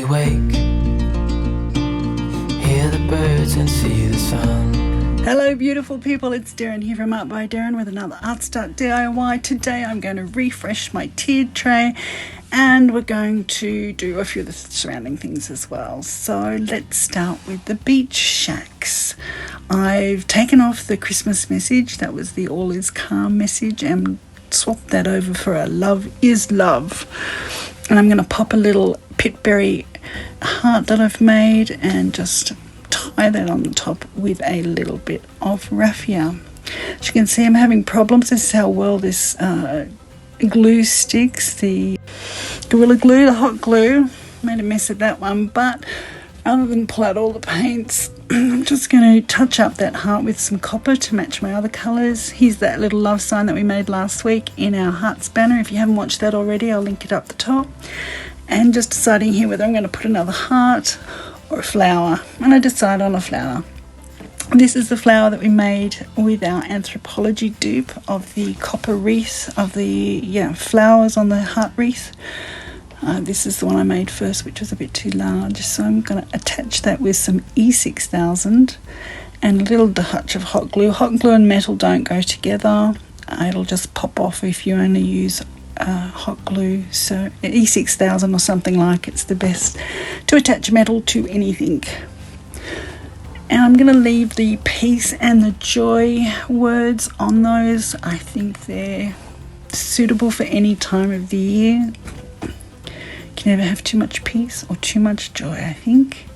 we wake, hear the birds and see the sun. Hello beautiful people, it's Derryn here from Art by Derryn with another ArtStart DIY. Today I'm going to refresh my tiered tray and we're going to do a few of the surrounding things as well. So let's start with the beach shacks. I've taken off the Christmas message, that was the all is calm message, and swapped that over for a love is love. And I'm going to pop a little pitberry heart that I've made and just tie that on the top with a little bit of raffia. As you can see, I'm having problems. This is how well this glue sticks, the Gorilla Glue, the hot glue. Made a mess of that one, but other than pull out all the paints, I'm just going to touch up that heart with some copper to match my other colours. Here's that little love sign that we made last week in our hearts banner. If you haven't watched that already, I'll link it up the top. And just deciding here whether I'm going to put another heart or a flower, and I decide on a flower. This is the flower that we made with our anthropology dupe of the copper wreath of the flowers on the heart wreath. This is the one I made first, which was a bit too large, so I'm going to attach that with some E6000 and a little touch of hot glue. Hot glue and metal don't go together. It'll just pop off if you only use hot glue, so E6000 or something like it's the best to attach metal to anything. And I'm going to leave the peace and the joy words on those. I think they're suitable for any time of the year. You can never have too much peace or too much joy, I think.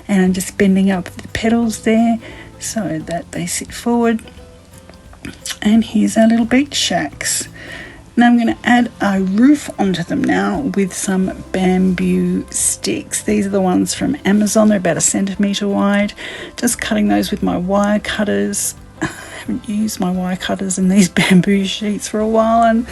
And I'm just bending up the petals there so that they sit forward. And here's our little beach shacks. Now I'm going to add a roof onto them now with some bamboo sticks. These are the ones from Amazon. They're about 1 centimetre wide. Just cutting those with my wire cutters. I haven't used my wire cutters in these bamboo sheets for a while and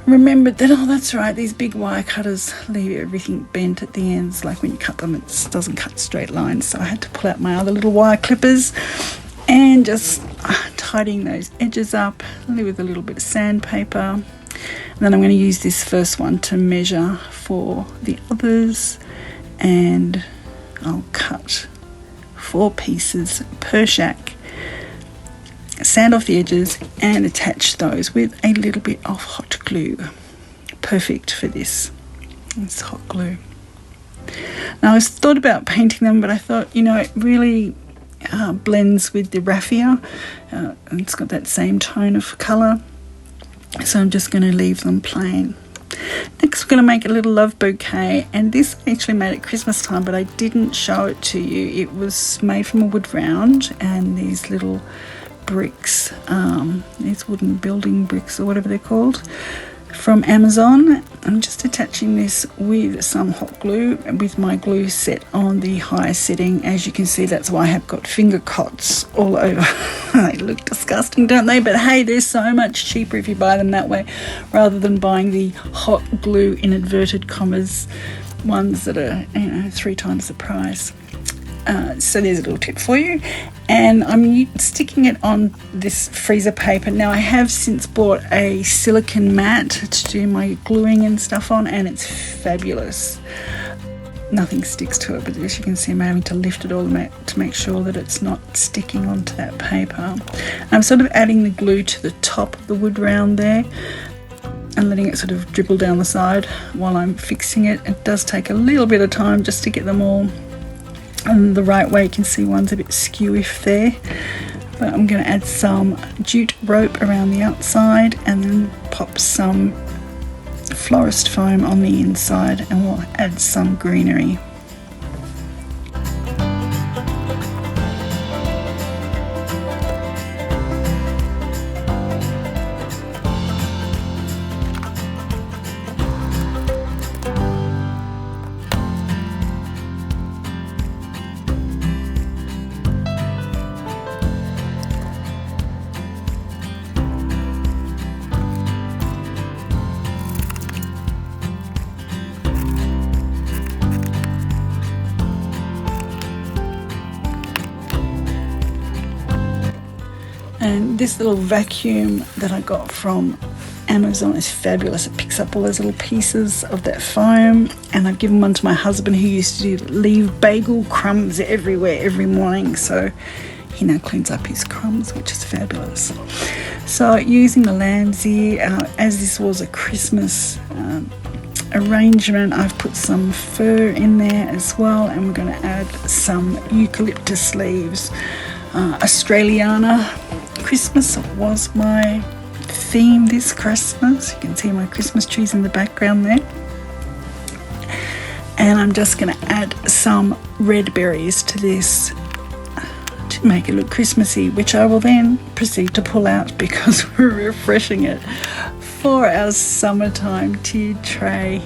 remembered that, oh, that's right, these big wire cutters leave everything bent at the ends. Like when you cut them, it doesn't cut straight lines. So I had to pull out my other little wire clippers and just tidying those edges up with a little bit of sandpaper. And then I'm going to use this first one to measure for the others, and I'll cut 4 pieces per shack, sand off the edges and attach those with a little bit of hot glue. Perfect for this. It's hot glue. Now I thought about painting them, but I thought, it really blends with the raffia, and it's got that same tone of colour, so I'm just going to leave them plain. Next we're going to make a little love bouquet, and this I actually made at Christmas time, but I didn't show it to you. It was made from a wood round and these little bricks, these wooden building bricks or whatever they're called, from Amazon. I'm just attaching this with some hot glue with my glue set on the high setting. As you can see, that's why I have got finger cuts all over. They look disgusting, don't they? But hey, they're so much cheaper if you buy them that way rather than buying the hot glue in inverted commas ones that are 3 times the price. So there's a little tip for you, and I'm sticking it on this freezer paper. Now I have since bought a silicone mat to do my gluing and stuff on, and it's fabulous. Nothing sticks to it, but as you can see, I'm having to lift it all to make sure that it's not sticking onto that paper. I'm sort of adding the glue to the top of the wood round there and letting it sort of dribble down the side while I'm fixing it. It does take a little bit of time just to get them all and the right way. You can see one's a bit skew-iff there, but I'm going to add some jute rope around the outside and then pop some florist foam on the inside, and we'll add some greenery. And this little vacuum that I got from Amazon is fabulous. It picks up all those little pieces of that foam, and I've given one to my husband who used to leave bagel crumbs everywhere every morning, so he now cleans up his crumbs, which is fabulous. So using the lamb's ear, as this was a Christmas arrangement, I've put some fur in there as well, and we're going to add some eucalyptus leaves. Australiana Christmas was my theme this Christmas. You can see my Christmas trees in the background there. And I'm just going to add some red berries to this to make it look Christmassy, which I will then proceed to pull out because we're refreshing it for our summertime tiered tray.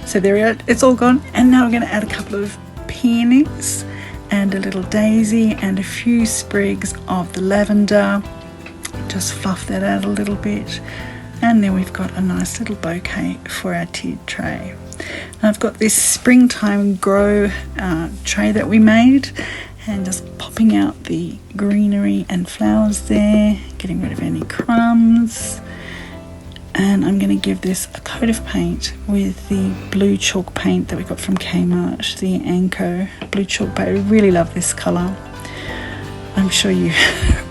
So there we are, it's all gone. And now I'm going to add a couple of peonies and a little daisy and a few sprigs of the lavender. Just fluff that out a little bit, and then we've got a nice little bouquet for our tiered tray. I've got this springtime grow tray that we made, and just popping out the greenery and flowers there, getting rid of any crumbs. And I'm going to give this a coat of paint with the blue chalk paint that we got from Kmart, the Anko blue chalk paint. I really love this colour. I'm sure you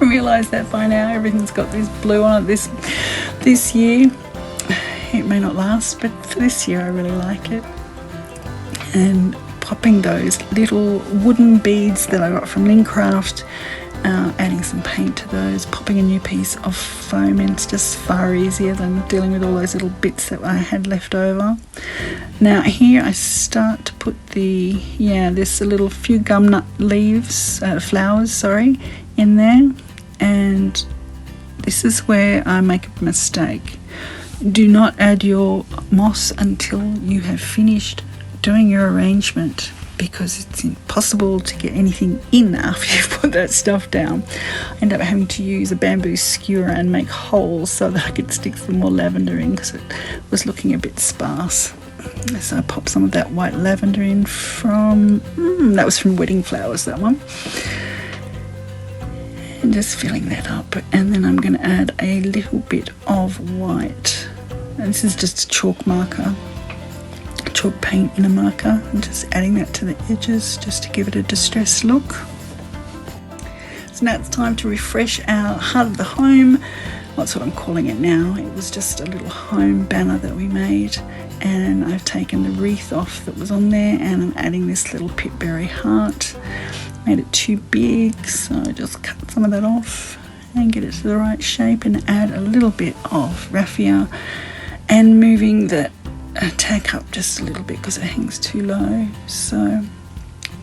realise that by now. Everything's got this blue on it this year. It may not last, but for this year I really like it. And popping those little wooden beads that I got from Lincraft, adding some paint to those, popping a new piece of foam in. It's just far easier than dealing with all those little bits that I had left over. Now here I start to put there's a little few gum nut leaves, flowers, in there. And this is where I make a mistake. Do not add your moss until you have finished doing your arrangement, because it's impossible to get anything in after you've put that stuff down. I end up having to use a bamboo skewer and make holes so that I could stick some more lavender in, because it was looking a bit sparse. So I popped some of that white lavender in from, that was from Wedding Flowers, that one. And just filling that up. And then I'm going to add a little bit of white. And this is just a chalk marker. Chalk paint in a marker, and just adding that to the edges just to give it a distressed look. So now it's time to refresh our heart of the home. That's what I'm calling it now. It was just a little home banner that we made, and I've taken the wreath off that was on there, and I'm adding this little pipberry heart. Made it too big, so I just cut some of that off and get it to the right shape, and add a little bit of raffia, and moving that tack up just a little bit because it hangs too low. So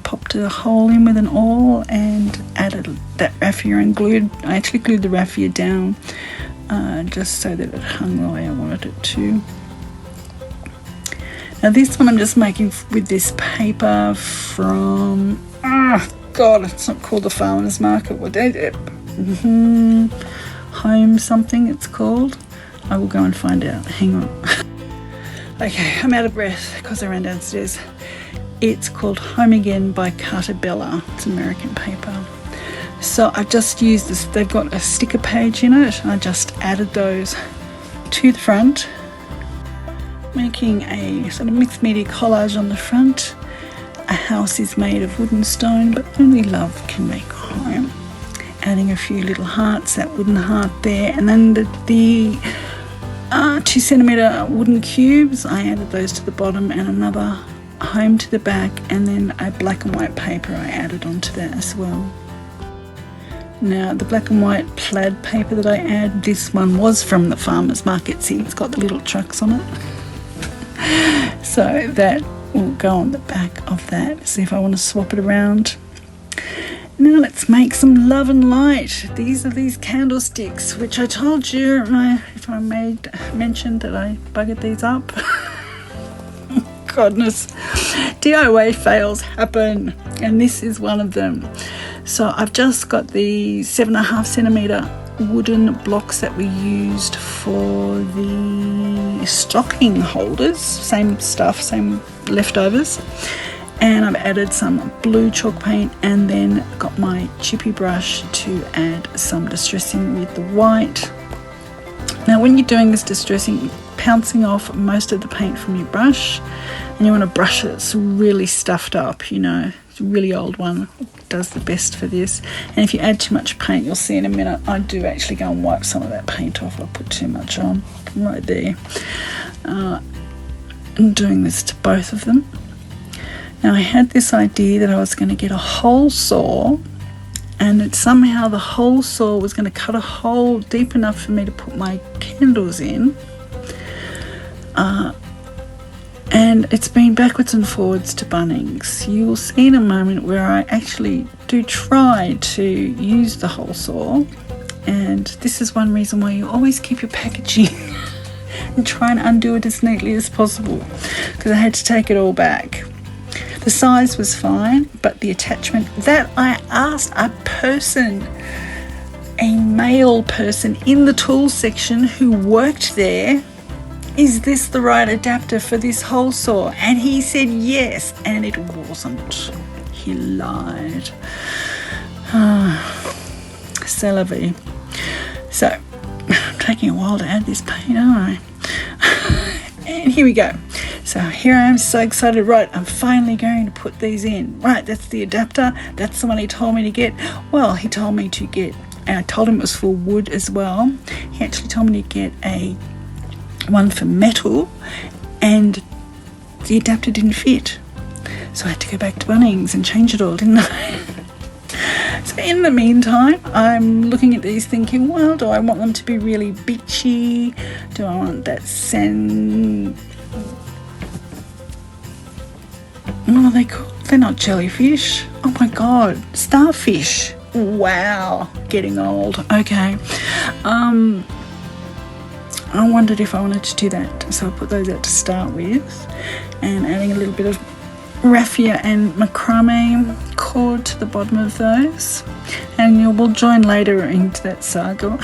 popped a hole in with an awl and added that raffia and I actually glued the raffia down just so that it hung the way I wanted it to. Now this one I'm just making with this paper from, it's not called the Farmers Market, what is it? Home something it's called. I will go and find out, hang on. Okay, I'm out of breath because I ran downstairs. It's called Home Again by Cartabella. It's American paper. So I've just used this, they've got a sticker page in it, and I just added those to the front, making a sort of mixed media collage on the front. A house is made of wood and stone, but only love can make a home. Adding a few little hearts, that wooden heart there, and then the 2cm wooden cubes, I added those to the bottom, and another home to the back, and then a black and white paper I added onto that as well. Now the black and white plaid paper that I add, this one was from the farmer's market. See, it's got the little trucks on it. So that will go on the back of that. See if I want to swap it around. Now let's make some love and light. These are these candlesticks, which I told you if I mentioned that I buggered these up. Goodness, DIY fails happen, and this is one of them. So I've just got the 7.5cm wooden blocks that we used for the stocking holders. Same stuff, same leftovers. And I've added some blue chalk paint, and then got my chippy brush to add some distressing with the white. Now when you're doing this distressing, pouncing off most of the paint from your brush, and you want to brush it that's really stuffed up, you know, it's a really old one, does the best for this. And if you add too much paint, you'll see in a minute, I do actually go and wipe some of that paint off. I put too much on right there. I'm doing this to both of them. Now I had this idea that I was going to get a hole saw, and that somehow the hole saw was going to cut a hole deep enough for me to put my candles in. And it's been backwards and forwards to Bunnings. You will see in a moment where I actually do try to use the hole saw, and this is one reason why you always keep your packaging and try and undo it as neatly as possible, because I had to take it all back. The size was fine, but the attachment that I asked a male person in the tools section who worked there, is this the right adapter for this hole saw? And he said yes, and it wasn't. He lied. C'est la vie. So, I'm taking a while to add this paint, aren't I? And here we go. So here I am, so excited. Right, I'm finally going to put these in. Right, that's the adapter. That's the one he told me to get. Well, he told me to get, and I told him it was for wood as well. He actually told me to get one for metal, and the adapter didn't fit. So I had to go back to Bunnings and change it all, didn't I? So in the meantime, I'm looking at these thinking, well, do I want them to be really beachy? Do I want that sand... What are they called? They're not jellyfish. Oh my god, starfish. Wow, getting old. Okay. I wondered if I wanted to do that, so I put those out to start with, and adding a little bit of raffia and macrame cord to the bottom of those, and we'll join later into that saga.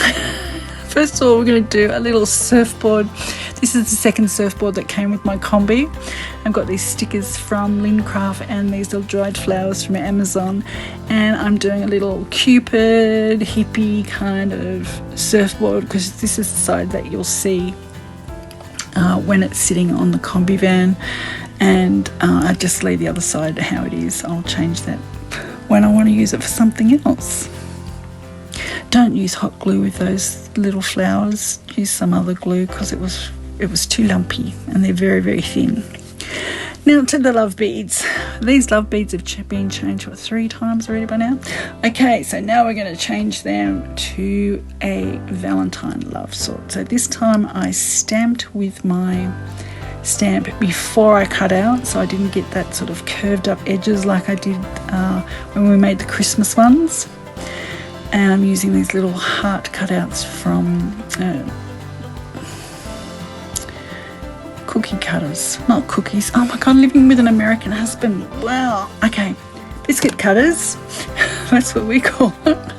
First of all, we're going to do a little surfboard. This is the second surfboard that came with my combi. I've got these stickers from Lincraft and these little dried flowers from Amazon, and I'm doing a little Cupid hippie kind of surfboard, because this is the side that you'll see when it's sitting on the combi van, and I just leave the other side how it is. I'll change that when I want to use it for something else. Don't use hot glue with those little flowers. Use some other glue, because it was too lumpy, and they're very, very thin. Now to the love beads. These love beads have been changed 3 times already by now. Okay, so now we're going to change them to a Valentine love sort. So this time I stamped with my stamp before I cut out, so I didn't get that sort of curved up edges like I did when we made the Christmas ones. And I'm using these little heart cutouts from cookie cutters, not cookies. Oh my god, living with an American husband. Wow. Okay, biscuit cutters. That's what we call them.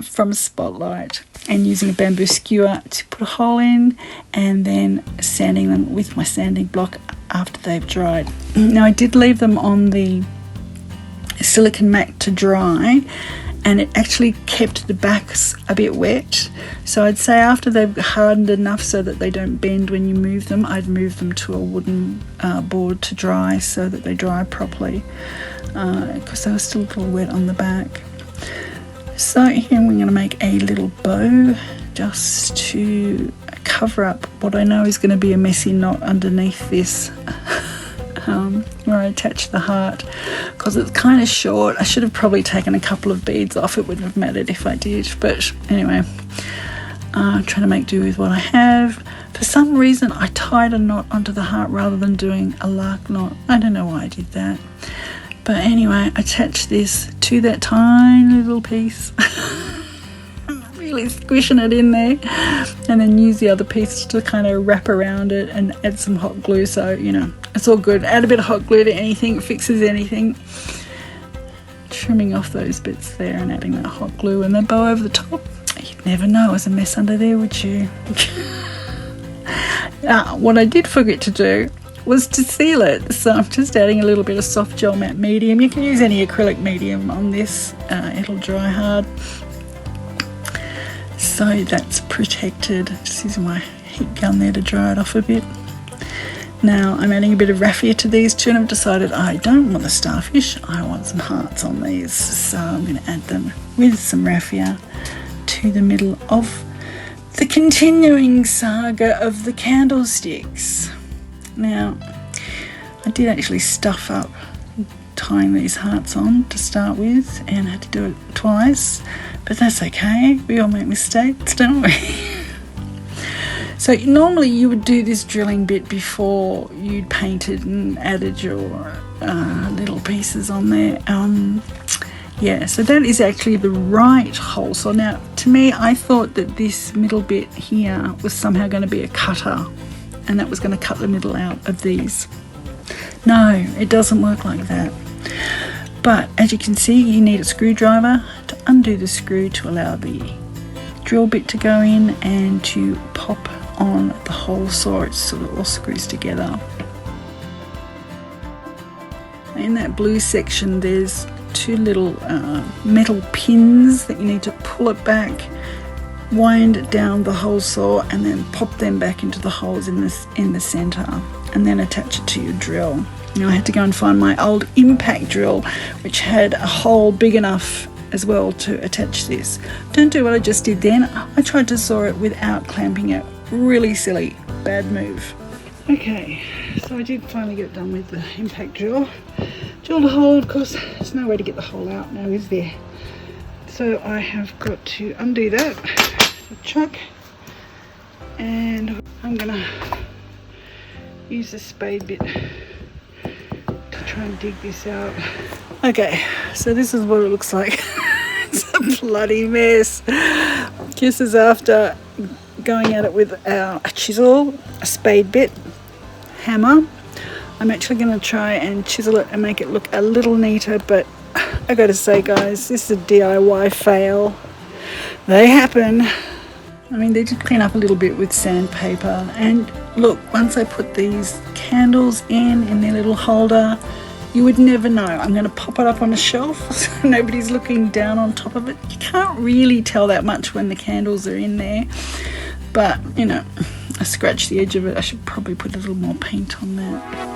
From Spotlight, and using a bamboo skewer to put a hole in, and then sanding them with my sanding block after they've dried. Now I did leave them on the silicone mat to dry, and it actually kept the backs a bit wet. So I'd say after they've hardened enough so that they don't bend when you move them, I'd move them to a wooden board to dry so that they dry properly, because they were still a little wet on the back. So here we're going to make a little bow just to cover up what I know is going to be a messy knot underneath this, where I attach the heart, because it's kind of short. I should have probably taken a couple of beads off. It wouldn't have mattered if I did, but anyway, I'm trying to make do with what I have. For some reason I tied a knot onto the heart rather than doing a lark knot. I don't know why I did that, but anyway, attach this to that tiny little piece. Really squishing it in there, and then use the other piece to kind of wrap around it and add some hot glue, so you know it's all good. Add a bit of hot glue to anything, fixes anything. Trimming off those bits there and adding that hot glue and then bow over the top. You'd never know it was a mess under there, would you? What I did forget to do was to seal it, so I'm just adding a little bit of soft gel matte medium. You can use any acrylic medium on this, it'll dry hard. so that's protected. Just using my heat gun there to dry it off a bit. Now I'm adding a bit of raffia to these two, and I've decided I don't want the starfish, I want some hearts on these, so I'm going to add them with some raffia to the middle of the continuing saga of the candlesticks. Now I did actually stuff up tying these hearts on to start with and had to do it twice, but that's okay, we all make mistakes, don't we? So normally you would do this drilling bit before you'd painted and added your little pieces on there. Yeah, so that is actually the right hole. So now, to me, I thought that this middle bit here was somehow going to be a cutter, and that was going to cut the middle out of these. No, it doesn't work like that. But as you can see, you need a screwdriver to undo the screw to allow the drill bit to go in and to pop on the hole saw. It sort of all screws together. In that blue section, there's two little metal pins that you need to pull it back, wind down the hole saw, and then pop them back into the holes in the center, and then attach it to your drill. Now I had to go and find my old impact drill, which had a hole big enough as well to attach this. Don't do what I just did then. I tried to saw it without clamping it. Really silly, bad move. Okay, so I did finally get it done with the impact drill. Drilled a hole, of course, there's no way to get the hole out now, is there? So I have got to undo that, the chuck, and I'm gonna use the spade bit to try and dig this out. Okay, so this is what it looks like. It's a bloody mess. This is after going at it with a chisel, a spade bit, hammer. I'm actually going to try and chisel it and make it look a little neater, but I gotta say guys, this is a DIY fail. They happen. I mean, they did clean up a little bit with sandpaper, and look, once I put these candles in their little holder, you would never know. I'm going to pop it up on a shelf so nobody's looking down on top of it. You can't really tell that much when the candles are in there, but you know, I scratched the edge of it. I should probably put a little more paint on that.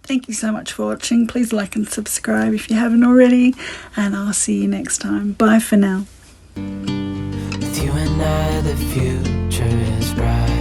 Thank you so much for watching. Please like and subscribe if you haven't already, and I'll see you next time. Bye for now. With you and I, the future is bright.